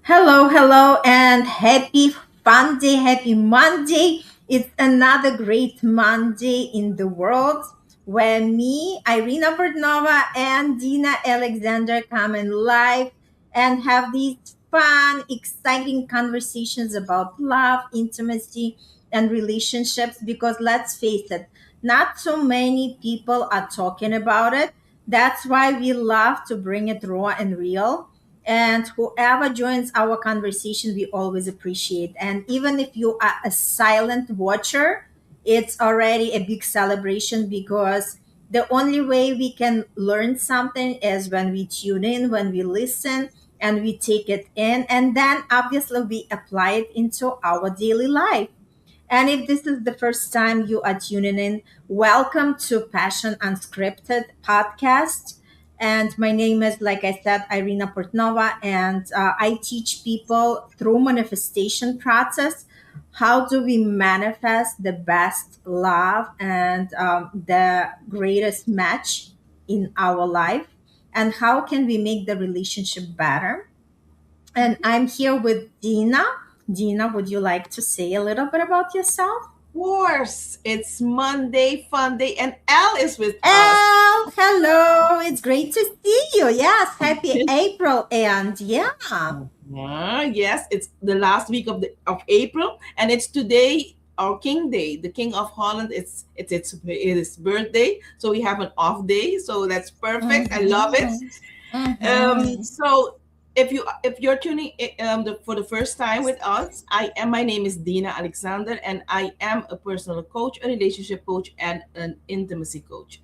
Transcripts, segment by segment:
Hello, hello, and happy fun day, happy Monday. It's another great Monday in the world where me, Irina Portnova, and Dina Alexander come in live and have these fun, exciting conversations about love, intimacy, and relationships. Because let's face it, not so many people are talking about it. That's why we love to bring it raw and real, and whoever joins our conversation, we always appreciate. And even if you are a silent watcher, it's already a big celebration because the only way we can learn something is when we tune in, when we listen, and we take it in. And then obviously we apply it into our daily life. And if this is the first time you are tuning in, welcome to Passion Unscripted podcast. And my name is, like I said, Irina Portnova, and I teach people through manifestation process. How do we manifest the best love and the greatest match in our life? And how can we make the relationship better? And I'm here with Dina. Dina, would you like to say a little bit about yourself? Course, it's Monday, fun day, and Al is with us. Elle, hello. It's great to see you. Yes, happy April. And yeah. Yes, it's the last week of April, and it's today our King Day. The King of Holland. It is birthday, so we have an off day. So that's perfect. I love it. Mhm. Mhm. So if you're tuning for the first time with us, my name is Dina Alexander, and I am a personal coach, a relationship coach, and an intimacy coach.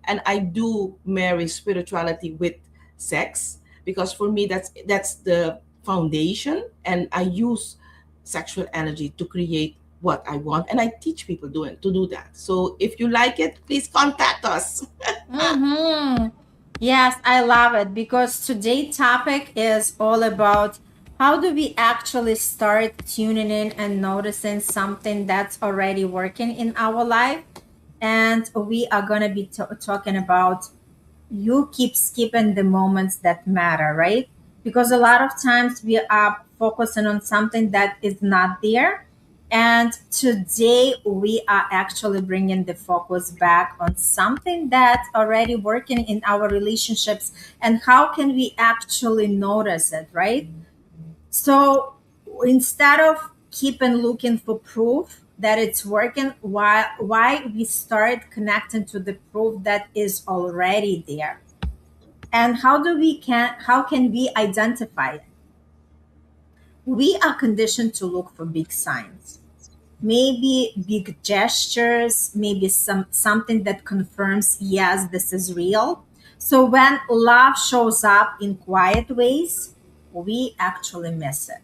And I do marry spirituality with sex because for me that's the foundation, and I use sexual energy to create what I want, and I teach people to do that. So if you like it, please contact us. Mhm. Yes, I love it because today's topic is all about how do we actually start tuning in and noticing something that's already working in our life. And we are going to be talking about you keep skipping the moments that matter, right? Because a lot of times we are focusing on something that is not there. And today we are actually bringing the focus back on something that's already working in our relationships, and how can we actually notice it, right? So instead of keeping looking for proof that it's working, why we start connecting to the proof that is already there? And how can we identify it? We are conditioned to look for big signs, maybe big gestures, maybe something that confirms, yes, this is real. So when love shows up in quiet ways, we actually miss it.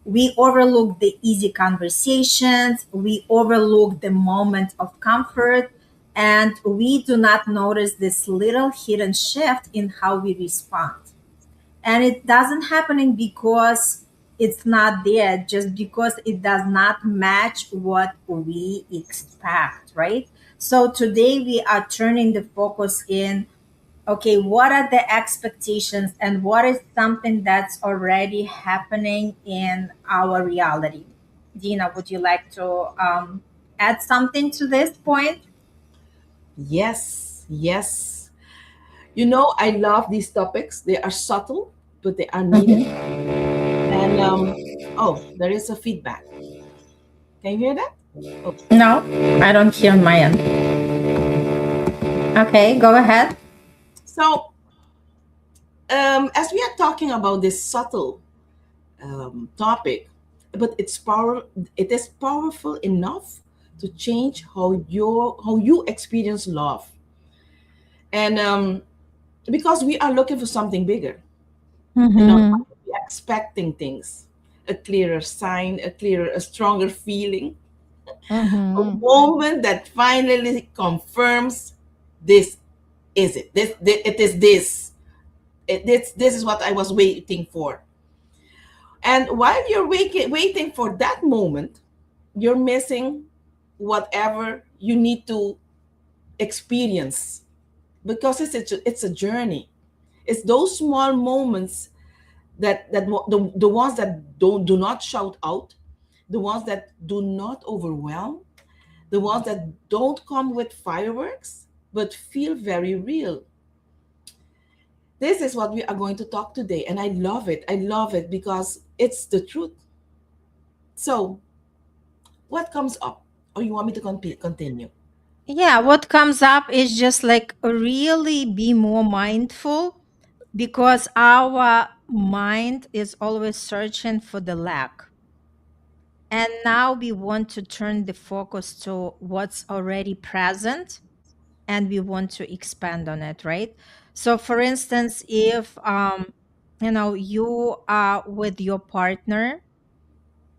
We overlook the easy conversations, we overlook the moment of comfort, and we do not notice this little hidden shift in how we respond. And it doesn't happen because it's not there, just because it does not match what we expect, right? So today we are turning the focus in, okay, what are the expectations and what is something that's already happening in our reality? Dina, would you like to add something to this point? Yes, yes. I love these topics. They are subtle, but they are needed. Mhm. And oh, there is a feedback. Can you hear that? Oh, No, I don't hear on my end. Okay, go ahead. so as we are talking about this subtle topic, but it is powerful enough to change how you experience love, and because we are looking for something bigger, Mm-hmm. we are expecting things, a clearer sign, a stronger feeling, a Mm-hmm. moment that finally confirms this is it. It is this. This is what I was waiting for. And while you're waiting for that moment, you're missing whatever you need to experience because it's a journey. It's those small moments the ones that do not shout out, the ones that do not overwhelm, the ones that don't come with fireworks but feel very real. This is what we are going to talk today, and I love it. I love it because it's the truth. So, what comes up? Or you want me to continue? Yeah, what comes up is just like really be more mindful because our mind is always searching for the lack. And now we want to turn the focus to what's already present and we want to expand on it, right? So for instance, if you are with your partner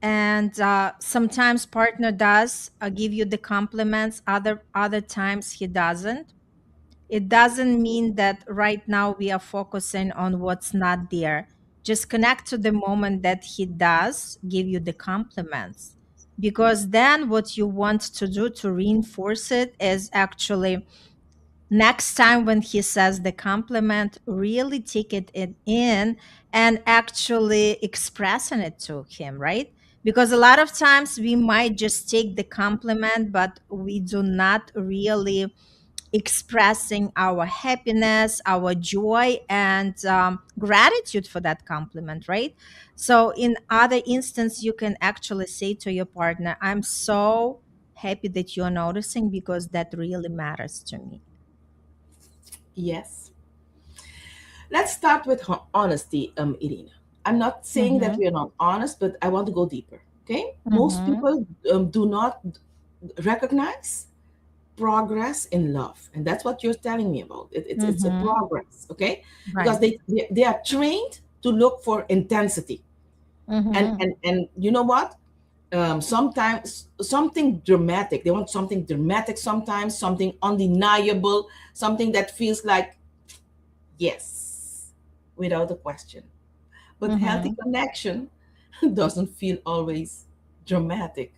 and sometimes partner does give you the compliments, other times he doesn't. It doesn't mean that right now we are focusing on what's not there. Just connect to the moment that he does give you the compliments. Because then what you want to do to reinforce it is actually next time when he says the compliment, really take in and actually expressing it to him, right? Because a lot of times we might just take the compliment, but we do not really expressing our happiness, our joy, and gratitude for that compliment, right? So, in other instance, you can actually say to your partner, "I'm so happy that you're noticing because that really matters to me." Yes. Let's start with honesty, Irina. I'm not saying that Mm-hmm. we are not honest, but I want to go deeper. Okay? Most Mm-hmm. people do not recognize progress in love, and that's what you're telling me about. It's a Mm-hmm. progress, okay? Because Right. they are trained to look for intensity, Mm-hmm. and you know what? Sometimes something dramatic. They want something dramatic. Sometimes something undeniable. Something that feels like yes, without a question. But healthy Mm-hmm. connection doesn't feel always dramatic.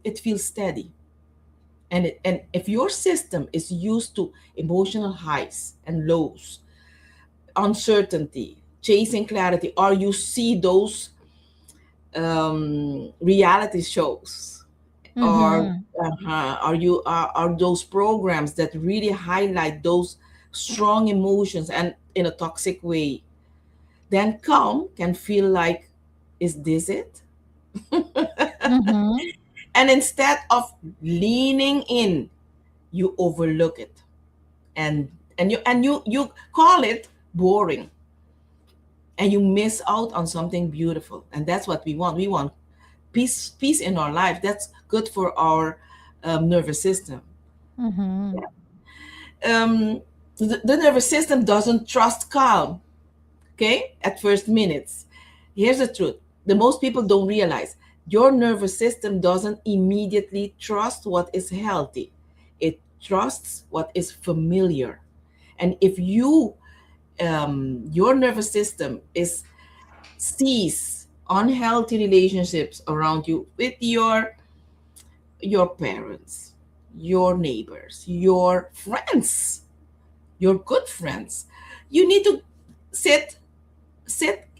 It feels steady. And if your system is used to emotional highs and lows, uncertainty, chasing clarity, or you see those reality shows, or Mm-hmm. are you are those programs that really highlight those strong emotions and in a toxic way, then calm can feel like, is this it? Mm-hmm. And instead of leaning in, you overlook it, and you call it boring, and you miss out on something beautiful. And that's what we want. We want peace in our life. That's good for our nervous system. Mm-hmm. The nervous system doesn't trust calm, okay, at first minutes. Here's the truth: the most people don't realize your nervous system doesn't immediately trust what is healthy. It trusts what is familiar. And if your nervous system is sees unhealthy relationships around you with your parents, your neighbors, your friends, your good friends, you need to sit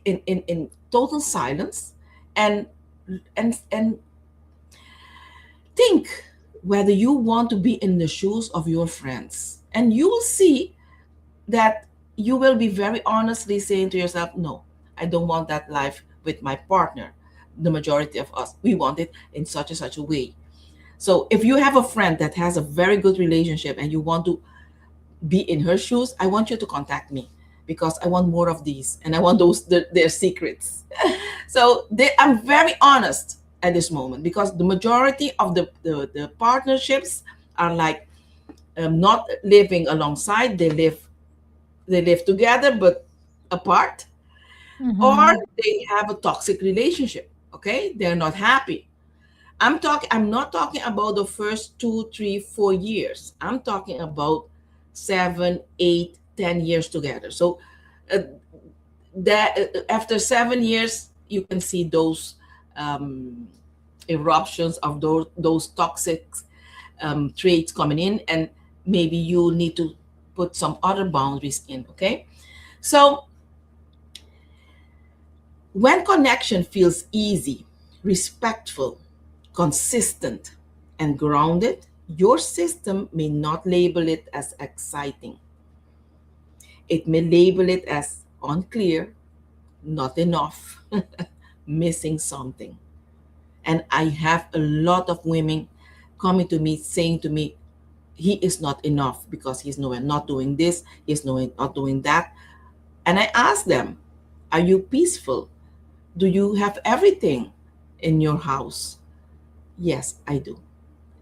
in total silence and and think whether you want to be in the shoes of your friends. And you will see that you will be very honestly saying to yourself, no, I don't want that life with my partner. The majority of us, we want it in such and such a way. So if you have a friend that has a very good relationship and you want to be in her shoes, I want you to contact me because I want more of these and I want their secrets. So I'm very honest at this moment because the majority of the partnerships are like not living alongside. They live together but apart, or Mm-hmm. they have a toxic relationship. Okay, they're not happy. I'm not talking about the first 2, 3, 4 years. I'm talking about 7, 8, 10 years together. So uh, that after 7 years, you can see those um, eruptions of those toxic traits coming in, and maybe you need to put some other boundaries in. Okay, so When connection feels easy, respectful, consistent, and grounded, your system may not label it as exciting. It may label it as unclear, not enough, missing something. And I have a lot of women coming to me saying to me, he is not enough because he's nowhere not doing this, he's nowhere not doing that. And I ask them, are you peaceful? Do you have everything in your house? Yes, I do.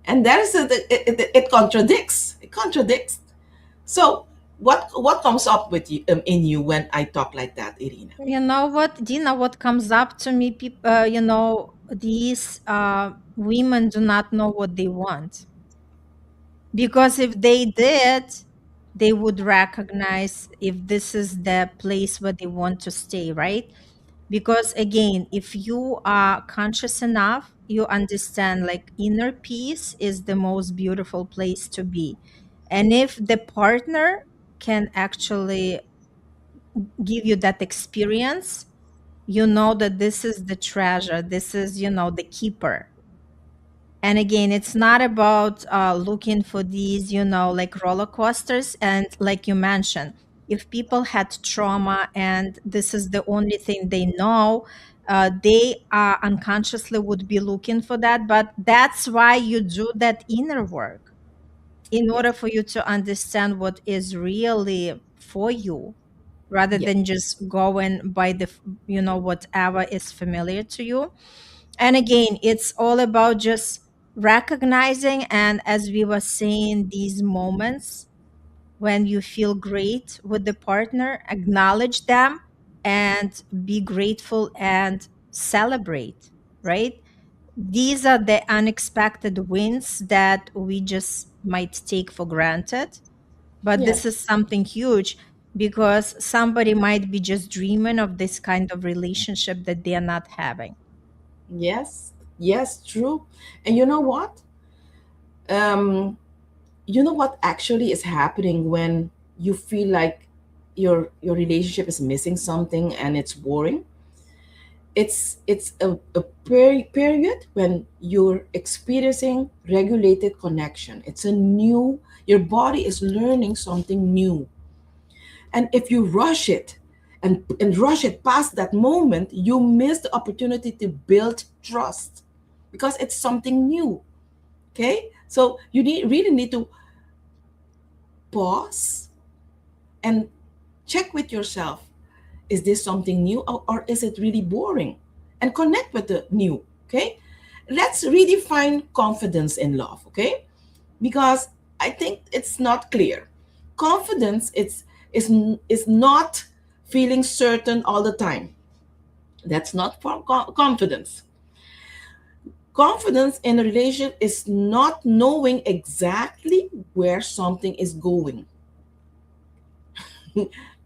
And it contradicts. It contradicts. So what comes up with you in you when I talk like that, Irina? You know what, Dina, what comes up to me, these women do not know what they want. Because if they did, they would recognize if this is the place where they want to stay, right? Because again, if you are conscious enough, you understand like inner peace is the most beautiful place to be. And if the partner can actually give you that experience, you know that this is the treasure, this is, the keeper. And again, it's not about looking for these, like roller coasters. And like you mentioned, if people had trauma and this is the only thing they know, they unconsciously would be looking for that. But that's why you do that inner work, in Yes. order for you to understand what is really for you, rather Yes. than just going by whatever is familiar to you. And again, it's all about just recognizing, and as we were saying, these moments when you feel great with the partner, acknowledge them and be grateful and celebrate, right? These are the unexpected wins that we just might take for granted, but this is Yes. something huge, because somebody might be just dreaming of this kind of relationship that they are not having. Yes. Yes, true. And you know what? Um, you know what actually is happening when you feel like your relationship is missing something and it's boring? It's a period when you're experiencing regulated connection. It's a new, your body is learning something new. And if you rush it and rush it past that moment, you miss the opportunity to build trust because it's something new. Okay, so you really need to pause and check with yourself, is this something new, or is it really boring? And connect with the new. Okay, let's redefine confidence in love. Okay, because I think it's not clear. Confidence is not feeling certain all the time. That's not for confidence. Confidence in a relationship is not knowing exactly where something is going.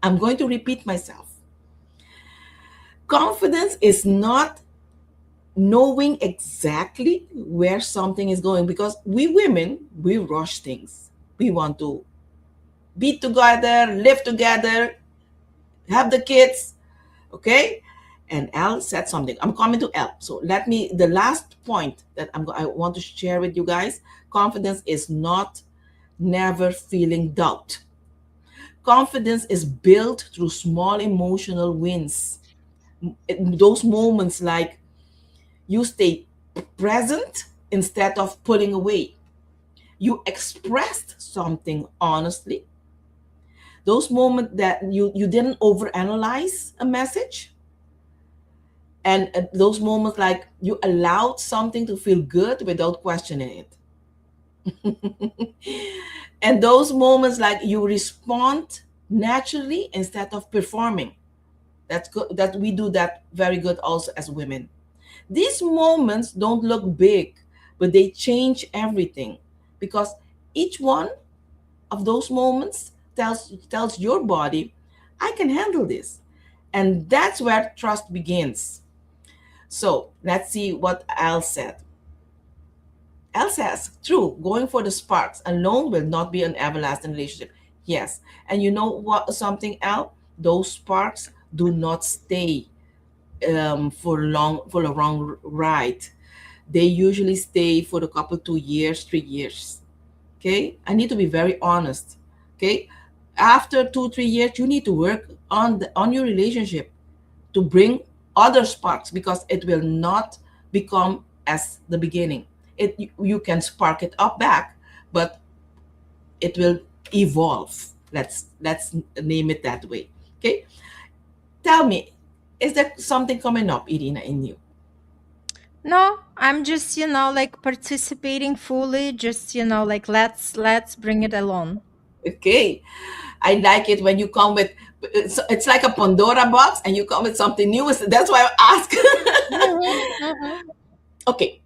I'm going to repeat myself. Confidence is not knowing exactly where something is going, because we women, we rush things. We want to be together, live together, have the kids, okay? And L said something. I'm coming to L. So let me, the last point that I want to share with you guys, confidence is not never feeling doubt. Confidence is built through small emotional wins. Those moments like you stay present instead of pulling away. You expressed something honestly. Those moments that you didn't overanalyze a message, and those moments like you allowed something to feel good without questioning it. And those moments like you respond naturally instead of performing. That's good, that we do that very good also as women. These moments don't look big, but they change everything, because each one of those moments tells your body, I can handle this. And that's where trust begins. So let's see what Al said. Al says, true, going for the sparks alone will not be an everlasting relationship. Yes. And you know what, something, Al? Those sparks do not stay. for a wrong ride. They usually stay for a couple 2 years, 3 years. Okay, I need to be very honest. Okay, after 2 3 years, you need to work on your relationship to bring other sparks because it will not become as the beginning. You can spark it up back, but it will evolve. Let's name it that way. Okay, tell me, is there something coming up, Irina, in you? No, I'm just, like participating fully, just, like let's bring it along. Okay, I like it when you come with. It's like a Pandora box, and you come with something new. That's why I ask. Mhm, mhm. Okay,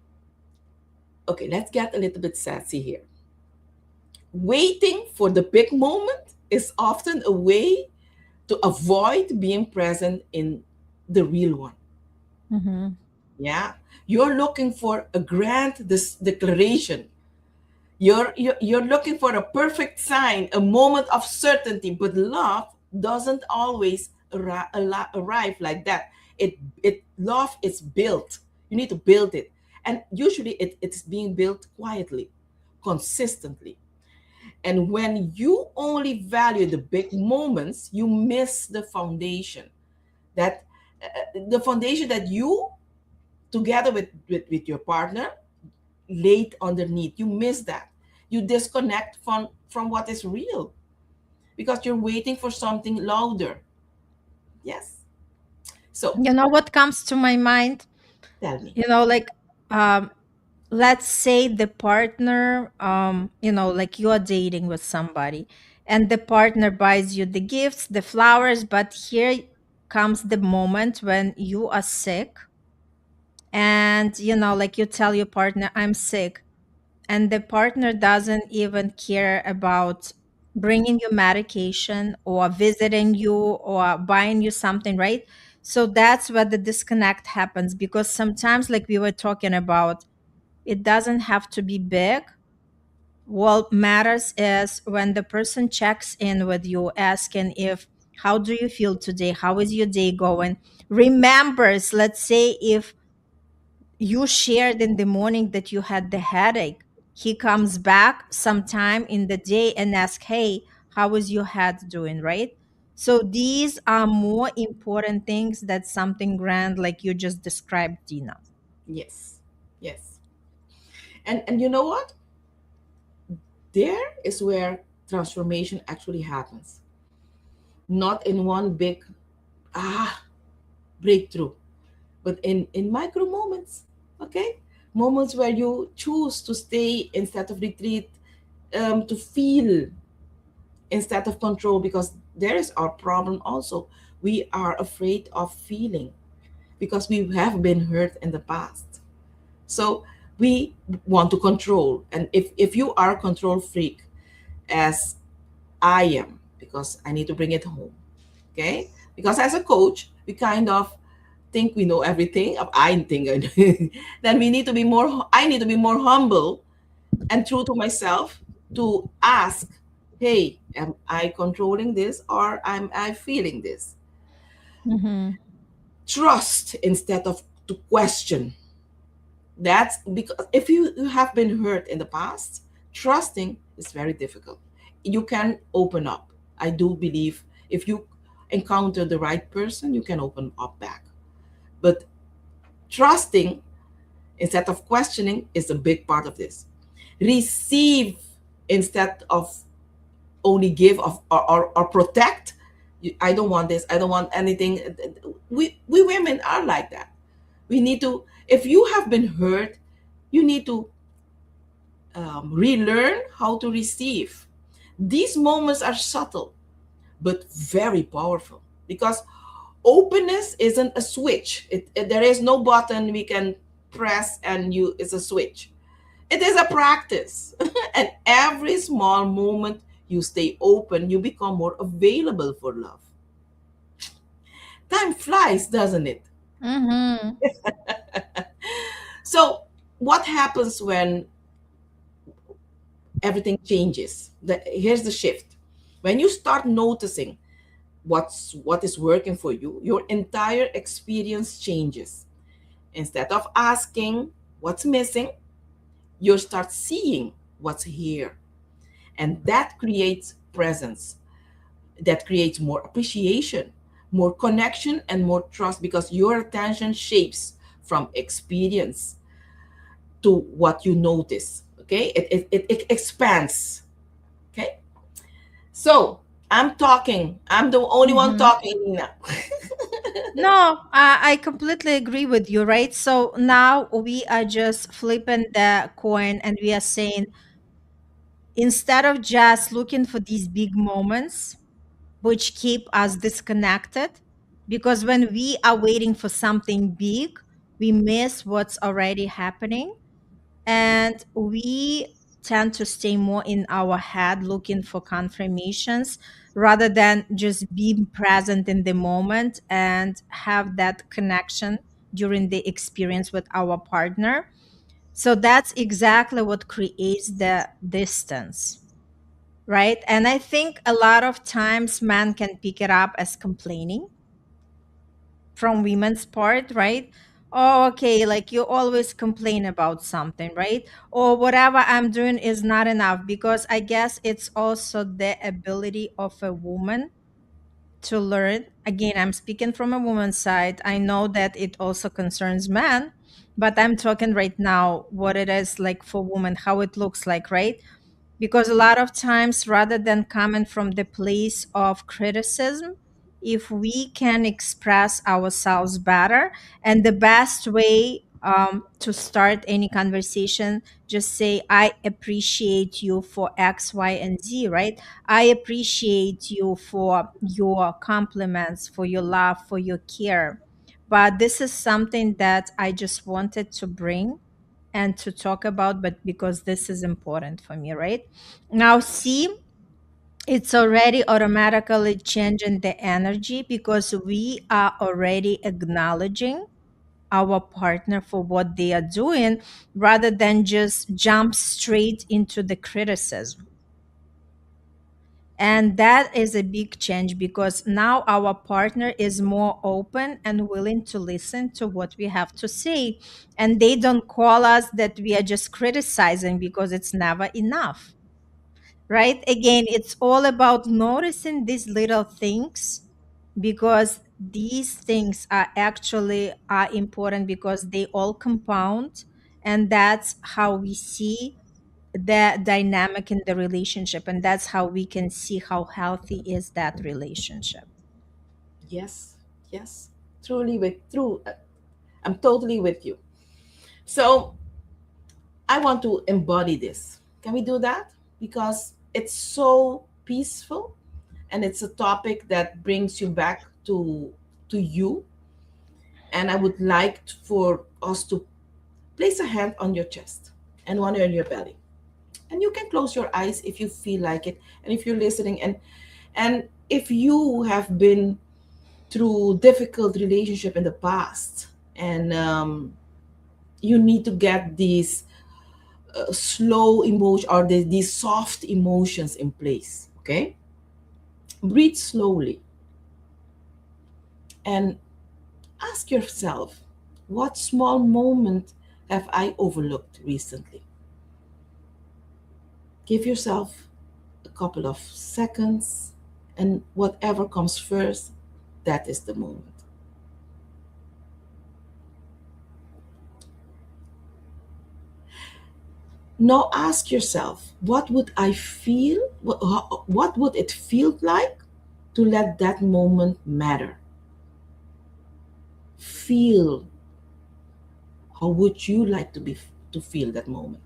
okay, let's get a little bit sassy here. Waiting for the big moment is often a way to avoid being present in the real one. Mhm. Yeah, you're looking for a grand declaration. You're looking for a perfect sign, a moment of certainty, but love doesn't always arrive like that. It love is built. You need to build it, and usually it's being built quietly, consistently. And when you only value the big moments, you miss the foundation. That the foundation that you together with your partner laid underneath. You miss that. You disconnect from what is real because you're waiting for something louder. Yes. So You know what comes to my mind? tell me. Like, um let's say the partner, like you're dating with somebody, and the partner buys you the gifts, the flowers, but here comes the moment when you are sick, and like you tell your partner, I'm sick, and the partner doesn't even care about bringing you medication or visiting you or buying you something, right? So that's where the disconnect happens, because sometimes, like we were talking about, it doesn't have to be big. What matters is when the person checks in with you, asking if, how do you feel today, how is your day going, remembers, let's say if you shared in the morning that you had the headache, he comes back sometime in the day and asks, hey, how is your head doing, right? So these are more important things than something grand like you just described, Dina. Yes. Yes. And you know what? There is where transformation actually happens. Not in one big ah breakthrough, but in micro moments. Okay? Moments where you choose to stay instead of retreat, to feel instead of control, because there is our problem also. We are afraid of feeling because we have been hurt in the past. So we want to control. And if you are a control freak, as I am, because I need to bring it home, okay? Because as a coach, we kind of think we know everything. I think I do. Then we need to be more, I need to be more humble and true to myself to ask, hey, am I controlling this or am I feeling this? Mm-hmm. Trust instead of to question. That's because if you have been hurt in the past, trusting is very difficult. You can open up. I do believe if you encounter the right person, you can open up back. But trusting instead of questioning is a big part of this. Receive instead of only give or protect. I don't want this. I don't want anything. We women are like that. We need to, if you have been hurt, you need to relearn how to receive. These moments are subtle but very powerful because openness isn't a switch. There is no button we can press and you it's a switch. It is a practice. And every small moment you stay open, you become more available for love. Time flies, doesn't it? Mm-hmm. So, what happens when everything changes? Here's the shift. When you start noticing, what is working for you, your entire experience changes. Instead of asking what's missing, you start seeing what's here. And that creates presence, that creates more appreciation, more connection, and more trust, because your attention shapes from experience to what you notice. Okay, it expands. Okay, so I'm the only one Mhm. talking, Nina. No, I completely agree with you, right? So now we are just flipping the coin and we are saying, instead of just looking for these big moments, which keep us disconnected, because when we are waiting for something big, we miss what's already happening, and we tend to stay more in our head looking for confirmations rather than just being present in the moment and have that connection during the experience with our partner. So that's exactly what creates the distance, right? And I think a lot of times men can pick it up as complaining from women's part, right? Oh, okay, like you always complain about something, right? Or whatever I'm doing is not enough, because I guess it's also the ability of a woman to learn. Again, I'm speaking from a woman's side. I know that it also concerns men, but I'm talking right now what it is like for women, how it looks like, right? Because a lot of times, rather than coming from the place of criticism, if we can express ourselves better, and the best way to start any conversation, just say, I appreciate you for X, Y, and Z, right? I appreciate you for your compliments, for your love, for your care. But this is something that I just wanted to bring and to talk about, but because this is important for me, right? Now, see, it's already automatically changing the energy because we are already acknowledging our partner for what they are doing rather than just jump straight into the criticism. And that is a big change because now our partner is more open and willing to listen to what we have to say. And they don't call us that we are just criticizing, because it's never enough, right? Again, it's all about noticing these little things, because these things are actually are important because they all compound, and that's how we see the dynamic in the relationship, and that's how we can see how healthy is that relationship. Yes, yes, truly with true. I'm totally with you. So I want to embody this. Can we do that? Because it's so peaceful, and it's a topic that brings you back to you. And I would like for us to place a hand on your chest and one on your belly. And you can close your eyes if you feel like it, and if you're listening, and if you have been through difficult relationship in the past, and you need to get these slow emotion, or these soft emotions in place. Okay, breathe slowly and ask yourself, what small moment have I overlooked recently? Give yourself a couple of seconds, and whatever comes first, that is the moment. Now ask yourself, what would I feel? What would it feel like to let that moment matter? Feel, how would you like to feel that moment?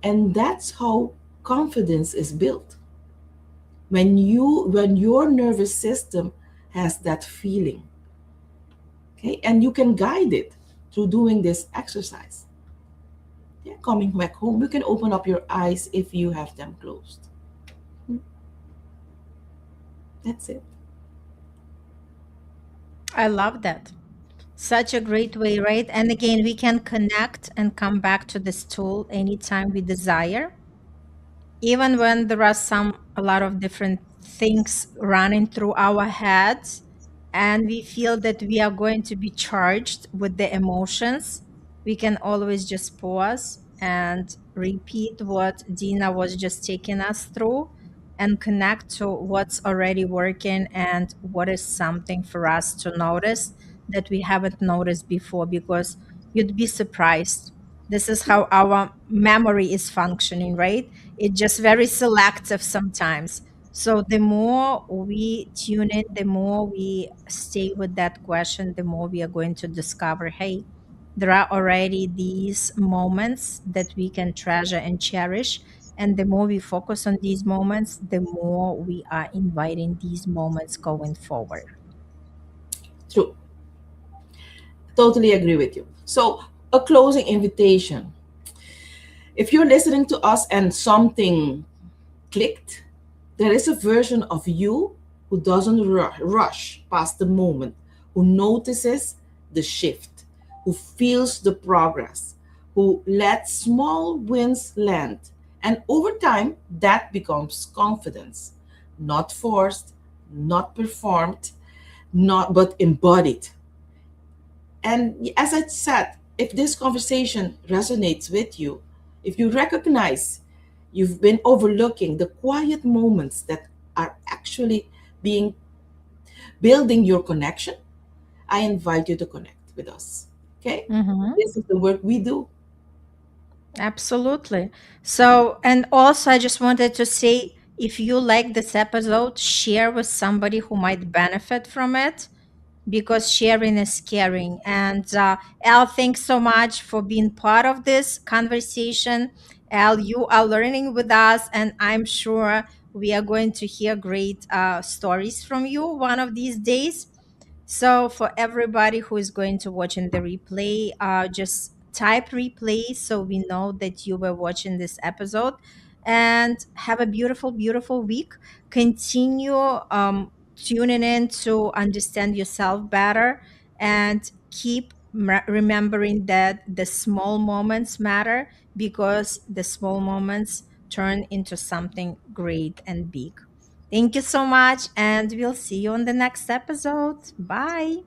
And that's how confidence is built. When your nervous system has that feeling, okay, and you can guide it through doing this exercise. Yeah, coming back home, you can open up your eyes if you have them closed. Hmm, that's it. I love that. Such a great way, right? And again, we can connect and come back to this tool anytime we desire, even when there are some a lot of different things running through our heads and we feel that we are going to be charged with the emotions, we can always just pause and repeat what Dina was just taking us through and connect to what's already working and what is something for us to notice that we haven't noticed before, because you'd be surprised. This is how our memory is functioning, right? It's just very selective sometimes. So the more we tune in, the more we stay with that question, the more we are going to discover, hey, there are already these moments that we can treasure and cherish. And the more we focus on these moments, the more we are inviting these moments going forward. True. Totally agree with you. So, a closing invitation. If you're listening to us and something clicked, there is a version of you who doesn't rush past the moment, who notices the shift, who feels the progress, who lets small wins land. And over time, that becomes confidence, not forced, not performed, not but embodied. And as I said, if this conversation resonates with you, if you recognize you've been overlooking the quiet moments that are actually being building your connection, I invite you to connect with us. Okay? Mhm. This is the work we do. Absolutely. So, and also, I just wanted to say, if you like this episode, share with somebody who might benefit from it, because sharing is caring. And Al, thanks so much for being part of this conversation. Al, you are learning with us, and I'm sure we are going to hear great stories from you one of these days. So for everybody who is going to watch in the replay, just type replay so we know that you were watching this episode. And have a beautiful, beautiful week. Continue tuning in to understand yourself better, and keep remembering that the small moments matter, because the small moments turn into something great and big. Thank you so much, and we'll see you on the next episode. Bye.